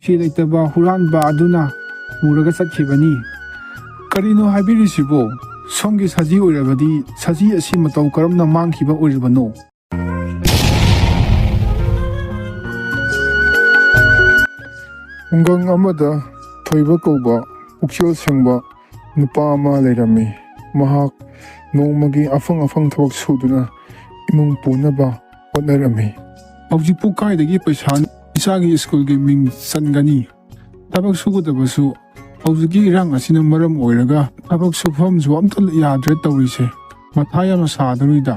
ꯁꯤ ꯂꯩꯇꯕ ꯍꯨꯔꯥꯟꯕ ꯑꯗꯨꯅ ꯄꯨꯔꯒ ꯆꯠꯈꯤꯕꯅꯤ꯫ ꯀꯔꯤꯅꯣ ꯍꯥꯏꯕꯤꯔꯤꯁꯤꯕꯣ? ꯁꯣꯝꯒꯤ ꯁꯖꯤ ꯑꯣꯏꯔꯕꯗꯤ ꯁꯖꯤ ꯑꯁꯤ ꯃꯇꯧ ꯀꯔꯝꯅ ꯃꯥꯡꯈꯤꯕ ꯑꯣꯏꯔꯤꯕꯅꯣ? ꯈꯨꯡꯒꯪ ꯑꯃꯗ ꯊꯣꯏꯕ ꯀꯧꯕ ꯄꯨꯛꯆꯦꯜ ꯁꯦꯡꯕ ꯅꯨꯄꯥ ꯑꯃ ꯂꯩꯔꯝꯃꯤ꯫ ꯃꯍꯥꯛ ꯅꯣꯡꯃꯒꯤ ꯑꯐꯪ ꯑꯐꯪ ꯊꯕꯛ ꯁꯨꯗꯨꯅ ꯏꯃꯨꯡ ꯄꯨꯅꯕ ꯍꯣꯠꯅꯔꯝꯃꯤ꯫ ꯍꯧꯖꯤꯛꯄꯨ ꯀꯥꯏꯗꯒꯤ ꯄꯩꯁꯥ ꯏꯆꯥꯒꯤ ꯁ꯭ꯀꯨꯜꯒꯤ ꯃꯤꯡ ꯆꯟꯒꯅꯤ? ꯊꯕꯛ ꯁꯨꯒꯗꯕꯁꯨ ꯍꯧꯖꯤꯛꯀꯤ ꯏꯔꯥꯡ ꯑꯁꯤꯅ ꯃꯔꯝ ꯑꯣꯏꯔꯒ ꯊꯕꯛ ꯁꯨꯐꯝꯁꯨ ꯑꯝꯇ ꯌꯥꯗ꯭ꯔꯦ ꯇꯧꯔꯤꯁꯦ꯫ ꯃꯊꯥ ꯌꯥꯝꯅ ꯁꯥꯗꯧꯔꯤꯗ꯫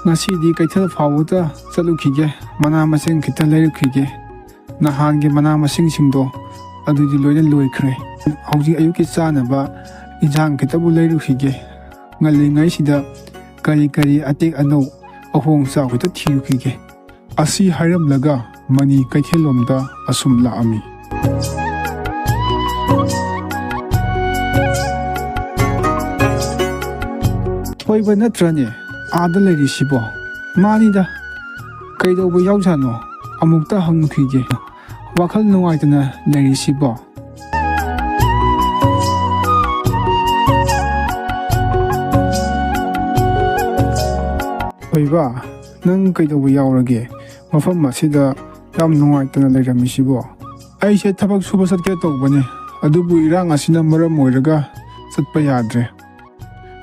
ꯉꯁꯤꯗꯤ ꯀꯩꯊꯦꯜ ꯐꯥꯎꯕꯗ ꯆꯠꯂꯨꯈꯤꯒꯦ, ꯃꯅꯥ ꯃꯁꯤꯡ ꯈꯤꯇ ꯂꯩꯔꯨꯈꯤꯒꯦ꯫ ꯅꯍꯥꯟꯒꯤ ꯃꯅꯥ ꯃꯁꯤꯡꯁꯤꯡꯗꯣ ꯑꯗꯨꯗꯤ ꯂꯣꯏꯅ ꯂꯣꯏꯈ꯭ꯔꯦ꯫ ꯍꯧꯖꯤꯛ ꯑꯌꯨꯛꯀꯤ ꯆꯥꯅꯕ ꯏꯟꯁꯥꯡ ꯈꯤꯇꯕꯨ ꯂꯩꯔꯨꯈꯤꯒꯦ꯫ ꯉꯜꯂꯤꯉꯩꯁꯤꯗ ꯀꯔꯤ ꯀꯔꯤ ꯑꯇꯦꯛ ꯑꯅꯧ ꯑꯍꯣꯡ ꯑꯆꯥꯎ ꯈꯤꯇ ꯊꯤꯔꯨꯈꯤꯒꯦ꯫ ꯑꯁꯤ ꯍꯥꯏꯔꯝꯂꯒ ꯃꯅꯤ ꯀꯩꯊꯦꯜꯂꯣꯝꯗ ꯑꯁꯨꯝ ꯂꯥꯛꯑꯝꯃꯤ꯫ ꯊꯣꯏꯕ ꯅꯠꯇ꯭ꯔꯅꯦ ꯑꯥꯗ ꯂꯩꯔꯤꯁꯤꯕꯣ? ꯃꯥꯅꯤꯗ, ꯀꯩꯗꯧꯕ ꯌꯥꯎꯖꯥꯠꯅꯣ? ꯑꯃꯨꯛꯇ ꯍꯪꯈꯤꯒꯦ꯫ ꯋꯥꯈꯜ ꯅꯨꯡꯉꯥꯏꯇꯅ ꯂꯩꯔꯤꯁꯤꯕꯣ? ꯊꯣꯏꯕ, ꯅꯪ ꯀꯩꯗꯧꯕ ꯌꯥꯎꯔꯒꯦ? ꯃꯐꯝ ꯑꯁꯤꯗ ꯌꯥꯝ ꯅꯨꯡꯉꯥꯏꯇꯅ ꯂꯩꯔꯝꯃꯤꯁꯤꯕꯣ? ꯑꯩꯁꯦ ꯊꯕꯛ ꯁꯨꯕ ꯆꯠꯀꯦ ꯇꯧꯕꯅꯦ, ꯑꯗꯨꯕꯨ ꯏꯔꯥꯡ ꯑꯁꯤꯅ ꯃꯔꯝ ꯑꯣꯏꯔꯒ ꯆꯠꯄ ꯌꯥꯗ꯭ꯔꯦ꯫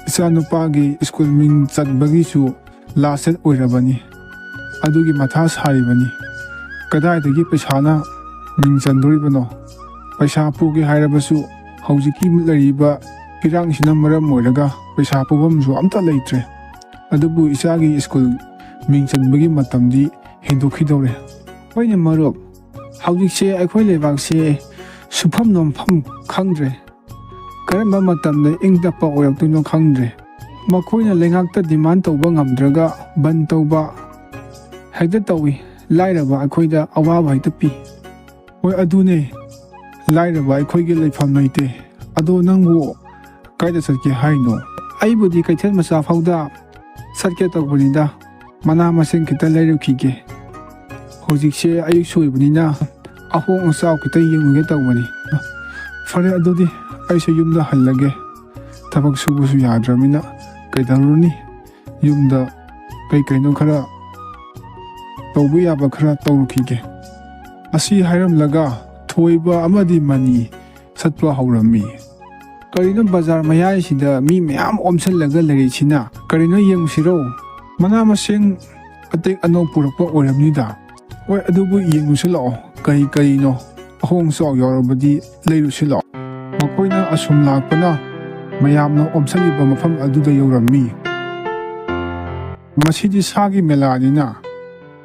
ꯏꯆꯥꯅꯨꯄꯥꯒꯤ ꯁ꯭ꯀꯨꯜ ꯃꯤꯡ ꯆꯟꯕꯒꯤꯁꯨ ꯂꯥꯁ ꯗꯦꯠ ꯑꯣꯏꯔꯕꯅꯤ꯫ ꯑꯗꯨꯒꯤ ꯃꯊꯥ ꯁꯥꯔꯤꯕꯅꯤ꯫ ꯀꯗꯥꯏꯗꯒꯤ ꯄꯩꯁꯥꯅ ꯃꯤꯡ ꯆꯟꯗꯣꯔꯤꯕꯅꯣ? ꯄꯩꯁా ꯄꯨꯒꯦ ꯍꯥꯏꯔꯕꯁꯨ ꯍꯧꯖꯤꯛꯀꯤ ꯂꯩꯔꯤꯕ ꯏꯔꯥꯡꯁꯤꯅ ꯃꯔꯝ ꯑꯣꯏꯔꯒ ꯄꯩꯁꯥ ꯄꯨꯐꯝꯁꯨ ꯑꯝꯇ ꯂꯩꯇ꯭ꯔꯦ꯫ ꯑꯗꯨꯕꯨ ꯏꯆꯥꯒꯤ ꯁ꯭ꯀꯨꯜ ꯃꯤꯡ ꯆꯟꯕꯒꯤ ꯃꯇꯝꯗꯤ ꯍꯦꯟꯗꯣꯛꯈꯤꯗꯧꯔꯦ꯫ ꯍꯣꯏꯅꯦ ꯃꯔꯨꯞ, ꯍꯧꯖꯤꯛꯁꯦ ꯑꯩꯈꯣꯏ ꯂꯩꯕꯥꯛꯁꯦ ꯁꯨꯐꯝ ꯅꯣꯝꯐꯝ ꯈꯪꯗ꯭ꯔꯦ꯫ ꯀꯔꯝꯕ ꯃꯇꯝꯗ ꯏꯪ ꯇꯞꯄ ꯑꯣꯏꯔꯛꯇꯣꯏꯅꯣ ꯈꯪꯗ꯭ꯔꯦ꯫ ꯃꯈꯣꯏꯅ ꯂꯩꯉꯥꯛꯇ ꯗꯤꯃꯥꯟ ꯇꯧꯕ ꯉꯝꯗ꯭ꯔꯒ ꯕꯟ ꯇꯧꯕ ꯍꯦꯛꯇ ꯇꯧꯏ꯫ ꯂꯥꯏꯔꯕ ꯑꯩꯈꯣꯏꯗ ꯑꯋꯥꯕ ꯍꯦꯛꯇ ꯄꯤ꯫ ꯍꯣꯏ ꯑꯗꯨꯅꯦ, ꯂꯥꯏꯔꯕ ꯑꯩꯈꯣꯏꯒꯤ ꯂꯩꯐꯝ ꯂꯩꯇꯦ꯫ ꯑꯗꯣ ꯅꯪꯕꯨ ꯀꯥꯏꯗ ꯆꯠꯀꯦ ꯍꯥꯏꯅꯣ? ꯑꯩꯕꯨꯗꯤ ꯀꯩꯊꯦꯜ ꯃꯆꯥ ꯐꯥꯎꯗ ꯆꯠꯀꯦ ꯇꯧꯕꯅꯤꯗ, ꯃꯅꯥ ꯃꯁꯤꯡ ꯈꯤꯇ ꯂꯩꯔꯨꯈꯤꯒꯦ꯫ ꯍꯧꯖꯤꯛꯁꯦ ꯑꯌꯨꯛ ꯑꯣꯏꯕꯅꯤꯅ ꯑꯍꯣꯡ ꯑꯆꯥꯎ ꯈꯤꯇ ꯌꯦꯡꯉꯨꯒꯦ ꯇꯧꯕꯅꯤ꯫ ꯐꯔꯦ ꯑꯗꯨꯗꯤ ꯑꯩꯁꯨ ꯌꯨꯝꯗ ꯍꯜꯂꯒꯦ꯫ ꯊꯕꯛ ꯁꯨꯕꯁꯨ ꯌꯥꯗ꯭ꯔꯕꯅꯤ나 ꯀꯩꯗꯧꯔꯨꯅꯤ? ꯌꯨꯝꯗ ꯀꯩꯅꯣ ꯈꯔ ꯇꯧꯕ ꯌꯥꯕ ꯈꯔ ꯇꯧꯔꯨꯈꯤꯒꯦ꯫ ꯑꯁꯤ ꯍꯥꯏꯔꯝꯂꯒ ꯊꯣꯏꯕ ꯑꯃꯗꯤ ꯃꯅꯤ ꯆꯠꯄ ꯍꯧꯔꯝꯃꯤ꯫ ꯀꯔꯤꯅꯣ ꯕꯖꯥꯔ ꯃꯌꯥꯏꯁꯤꯗ ꯃꯤ ꯃꯌꯥꯝ ꯑꯣꯝꯁꯤꯜꯂꯒ ꯂꯩꯔꯤꯁꯤꯅ? ꯀꯔꯤꯅꯣ ꯌꯦꯡꯉꯨꯁꯤꯔꯣ? ꯃꯅꯥ ꯃꯁꯤꯡ ꯑꯇꯦꯛ ꯑꯅꯧ ꯄꯨꯔꯛꯄ ꯑꯣꯏꯔꯝꯅꯤꯗ꯫ ꯍꯣꯏ ꯑꯗꯨꯕꯨ ꯌꯦꯡꯉꯨꯁꯤ ꯂꯥꯛꯑꯣ, ꯀꯔꯤꯅꯣ ꯑꯍꯣꯡ ꯑꯆꯥꯎ ꯌꯥꯎꯔꯕꯗꯤ ꯂꯩꯔꯨꯁꯤ ꯂꯥꯛꯑꯣ꯫ ꯃꯈꯣꯏꯅ ꯑꯁꯨꯝ ꯂꯥꯛꯄꯅ ꯃꯌꯥꯝꯅ ꯑꯣꯝꯁꯤꯜꯂꯤꯕ ꯃꯐꯝ ꯑꯗꯨꯗ ꯌꯧꯔꯝꯃꯤ꯫ ꯃꯁꯤꯗꯤ ꯁꯥꯒꯤ ꯃꯦꯂꯥꯅꯤꯅ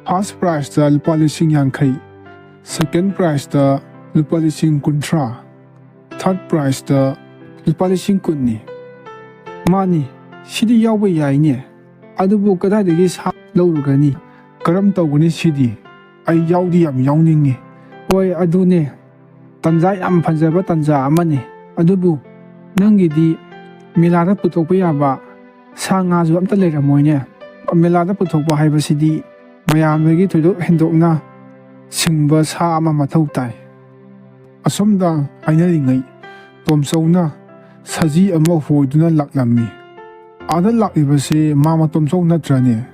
ꯐꯥꯔꯁ ꯄ꯭ꯔꯥꯏꯖꯇ ꯂꯨꯄꯥ 50,000, ꯁꯦꯀꯦꯟ ꯄ꯭ꯔꯥꯏꯖꯇ ꯂꯨꯄꯥ 30,000, ꯊꯥꯔꯠ ꯄ꯭ꯔꯥꯏꯖꯇ ꯂꯨꯄꯥ 10,000ꯅꯤ꯫ ꯃꯥꯅꯤ, ꯁꯤꯗꯤ ꯌꯥꯎꯕ ꯌꯥꯏꯅꯦ꯫ ꯑꯗꯨꯕꯨ ꯀꯗꯥꯏꯗꯒꯤ ꯁꯥ ꯂꯧꯔꯨꯒꯅꯤ? ꯀꯔꯝ ꯇꯧꯒꯅꯤ ꯁꯤꯗꯤ? ꯑꯩ ꯌꯥꯎꯗꯤ ꯌꯥꯝ ꯌꯥꯎꯅꯤꯡꯉꯤ꯫ ꯍꯣꯏ ꯑꯗꯨꯅꯦ, ꯇꯟꯖꯥ ꯌꯥꯝ ꯐꯖꯕ ꯇꯟꯖꯥ ꯑꯃꯅꯤ꯫ ꯑꯗꯨꯕꯨ ꯅꯪꯒꯤꯗꯤ ꯃꯦꯂꯥꯗ ꯄꯨꯊꯣꯛꯄ ꯌꯥꯕ ꯁꯥ ꯉꯥꯁꯨ ꯑꯝꯇ ꯂꯩꯔꯝꯃꯣꯏꯅꯦ꯫ ꯃꯦꯂꯥꯗ ꯄꯨꯊꯣꯛꯄ ꯍꯥꯏꯕꯁꯤꯗꯤ ꯃꯌꯥꯝꯗꯒꯤ ꯊꯣꯏꯗꯣꯛ ꯍꯦꯟꯗꯣꯛꯅ ꯁꯤꯡꯕ ꯁꯥ ꯑꯃ ꯃꯊꯧ ꯇꯥꯏ꯫ ꯑꯁꯣꯝꯗ ꯍꯥꯏꯅꯔꯤꯉꯩ ꯇꯣꯝꯆꯧꯅ ꯁꯖꯤ ꯑꯃ ꯍꯣꯏꯗꯨꯅ ꯂꯥꯛꯂꯝꯃꯤ꯫ ꯑꯥꯗ ꯂꯥꯛꯂꯤꯕꯁꯦ ꯃꯥꯃ ꯇꯣꯝꯆꯧ ꯅꯠꯇ꯭ꯔꯅꯦ?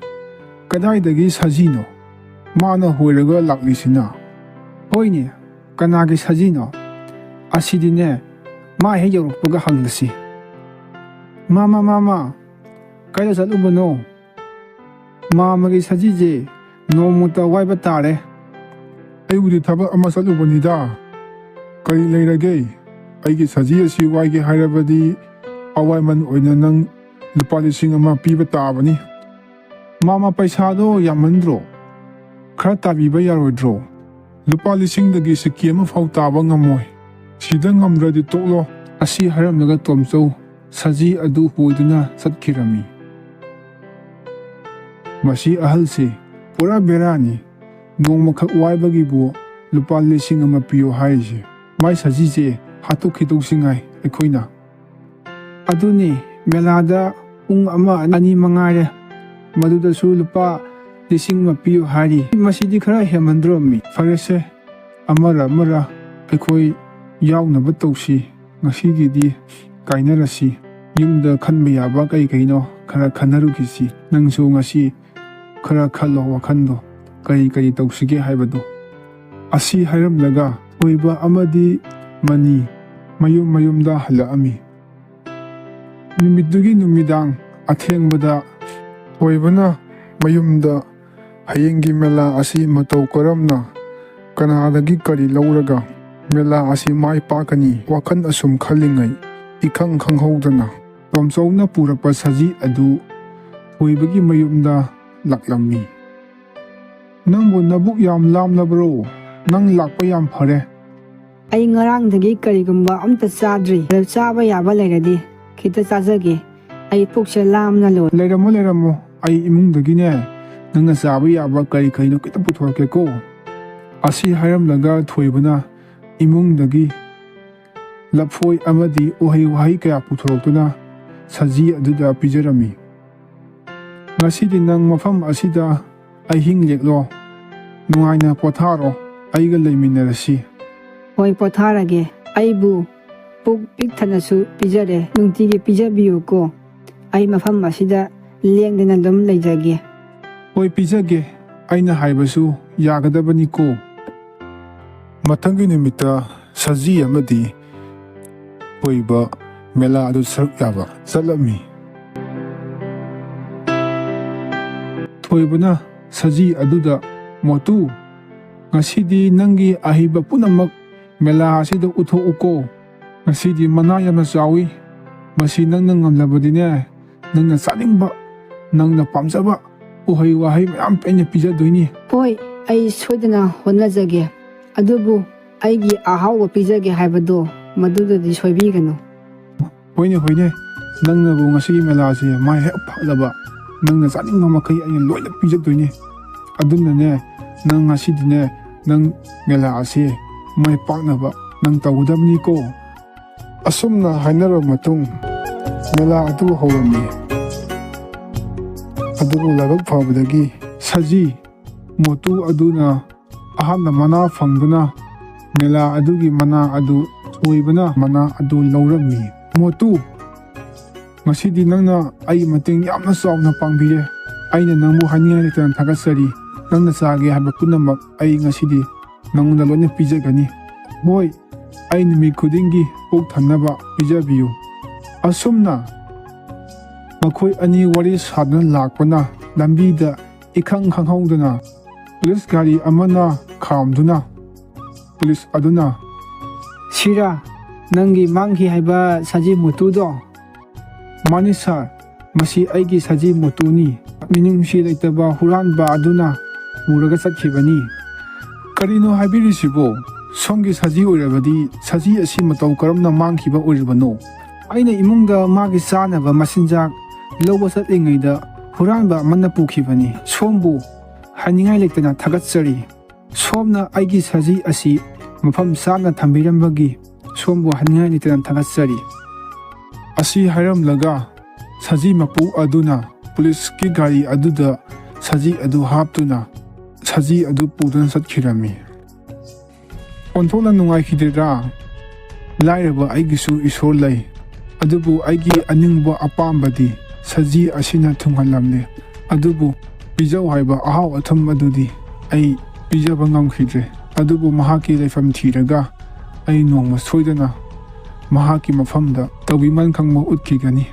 ꯀꯗꯥꯏꯗꯒꯤ ꯁꯖꯤꯅꯣ ꯃꯥꯅ ꯍꯣꯏꯔꯒ ꯂꯥꯛꯂꯤꯁꯤꯅ? ꯍꯣꯏꯅꯦ, ꯀꯅꯥꯒꯤ ꯁꯖꯤꯅꯣ? ꯑꯁꯤꯗꯤꯅꯦ, ꯃꯥ ꯍꯦꯛ ꯌꯧꯔꯛꯄꯒ ꯍꯪꯂꯁꯤ꯫ ꯃꯥꯃ, ꯀꯥꯏꯗ ꯆꯠꯂꯨꯕꯅꯣ? ꯃꯥꯃꯒꯤ ꯁꯖꯤꯁꯦ ꯅꯣꯡꯃꯇ ꯋꯥꯏꯕ ꯇꯥꯔꯦ꯫ ꯑꯩꯕꯨꯗꯤ ꯊꯕꯛ ꯑꯃ ꯆꯠꯂꯨꯕꯅꯤꯗ꯫ ꯀꯔꯤ ꯂꯩꯔꯒꯦ? ꯑꯩꯒꯤ ꯁꯖꯤ ꯑꯁꯤ ꯋꯥꯏꯒꯦ ꯍꯥꯏꯔꯕꯗꯤ ꯑꯋꯥꯏꯃꯟ ꯑꯣꯏꯅ ꯅꯪ ꯂꯨꯄꯥ 1,000 ꯄꯤꯕ ꯇꯥꯕꯅꯤ꯫ ꯃꯥꯃ, ꯄꯩꯁꯥꯗꯣ ꯌꯥꯝꯃꯟꯗ꯭ꯔꯣ? ꯈꯔ ꯇꯥꯕꯤꯕ ꯌꯥꯔꯣꯏꯗ꯭ꯔꯣ? ꯂꯨꯄꯥ 1,000ꯗꯒꯤ ꯁꯤꯀꯤ ꯑꯃꯐꯥꯎ ꯇꯥꯕ ꯉꯝꯃꯣꯏ꯫ ꯁꯤꯗ ꯉꯝꯗ꯭ꯔꯗꯤ ꯇꯣꯛꯂꯣ꯫ ꯑꯁꯤ ꯍꯥꯏꯔꯝꯂꯒ ꯇꯣꯝꯆꯧ ꯁꯖꯤ ꯑꯗꯨ ꯍꯣꯏꯗꯨꯅ ꯆꯠꯈꯤꯔꯝꯃꯤ꯫ ꯃꯁꯤ ꯑꯍꯜꯁꯦ ꯄꯨꯔꯥ ꯕꯦꯔꯥꯅꯤ꯫ ꯅꯣꯡꯃꯈꯛ ꯋꯥꯏꯕꯒꯤꯕꯨ ꯂꯨꯄꯥ 1,000 ꯄꯤꯌꯣ ꯍꯥꯏꯔꯤꯁꯦ꯫ ꯃꯥꯏ ꯁꯖꯤꯁꯦ ꯍꯥꯠꯇꯣꯛꯈꯤꯗꯧꯁꯤꯉꯥꯏ ꯑꯩꯈꯣꯏꯅ꯫ ꯑꯗꯨꯅꯤ, ꯃꯦꯂꯥꯗ ꯄꯨꯡ 1-2 ꯃꯉꯥꯏꯔꯦ, ꯃꯗꯨꯗꯁꯨ ꯂꯨꯄꯥ 1,000 piyu hari masidi khara hemandromi farese amara akhoi yaunaba tausi ngasigidi kainarasi yumda khanba yaba kaino khara khanarugisi nangsu ngasi khara khallo wakhando kai tausige haibado asi hairamlaga oiba amadi mani mayumda halaami numidugi numidang athengbada oibana mayumda hayengi mela asi matau karamna kanadagi kari lauraga mela asi mai pakani wakhan asum khalingai ikhang khanghodana tomchowna purakpa saji adu oibagi mayumda laklammi nangbu nabuk yam lamlabro nang lakpa yam phare ai ngarangdagi karigumba amta chadri chaba yaba leiradi khita chajage ai pukse lamna lo leiramo ai imungdagine nangna chaba yaba kaino kita puthorke ko asi hairamlaga thoibana imungdagi lapfoi amadi wahai kaya puthoroktuna saji aduda pijarami ngasidi nang mafam asida ahing leklo nungaina potharo aiga leiminarasi hoi potharage aibu puk pikthanasu pijare nungtigi pijabiyu ko ai mafam asida lengdena dum leijage hoi pijage aina haibasu yagadabani ko matangi nimita saji amadi oiba mela adu saruk yaba salami thoibana saji aduda motu ngasidi nangi ahiba punamak mela asida utho'uko ngasidi mana yamna chawi masi nangna ngamlabadine nangna chaningba nangna pamjaba uhai wahai mayam penya pijadoini hoi ai soidana honajage adubu aigi ahawba pijage haibado madudadi soibigano hoine nangna bu ngasi mela ase mai he phalaba nangna chaningba makai aina loina pijadoini adunane nang ngasidine nang mela ase mai paknaba nang tawdamni ko asumna hainaro matung mela adu hawami adubu labak phawdagi saji motu aduna ahamna mana phangduna mela adugi mana adu oibana mana adu laurami motu ngasidi nangna ai mating yamna sawna pangbire aina nangbu haningai letan thagatsari nangna chage haba punamak ai ngasidi nangna loina pijagani hoi ai nimi khudingi pok thanaba pijabiyu asumna makhoi ani wari sadna lakpana lambida ikhang khanghoduna pulis gari amana khamduna pulis aduna sira nangi manghi haiba saji mutudo mani sir masi aigi saji mutuni minungsi leitaba huranba aduna uraga chakhibani karino haibirisibo somgi saji oirabadi saji asi matau karamna mangkhiba oiribano aina imungda magi chanaba masinjak loba chatlingaida huranba manna pukhibani sombu haningai leitana thagatsari somna aigi saji asi mafam sana thambirambagi sombu haningai leitana thagatsari asi hairamlaga saji mapu aduna police ki gari aduda saji adu haptuna saji adu pudan satkhirami onthona nungai khidira lairaba aigisu isor lai adubu aigi aningba apambadi saji asina thunghalamne adubu pijau haiba ahaw atham adudi ai pijaba ngamkhidre adubu mahaki leifam thiraga ai nongma soidana mahaki mafamda tawiman khangma utkigani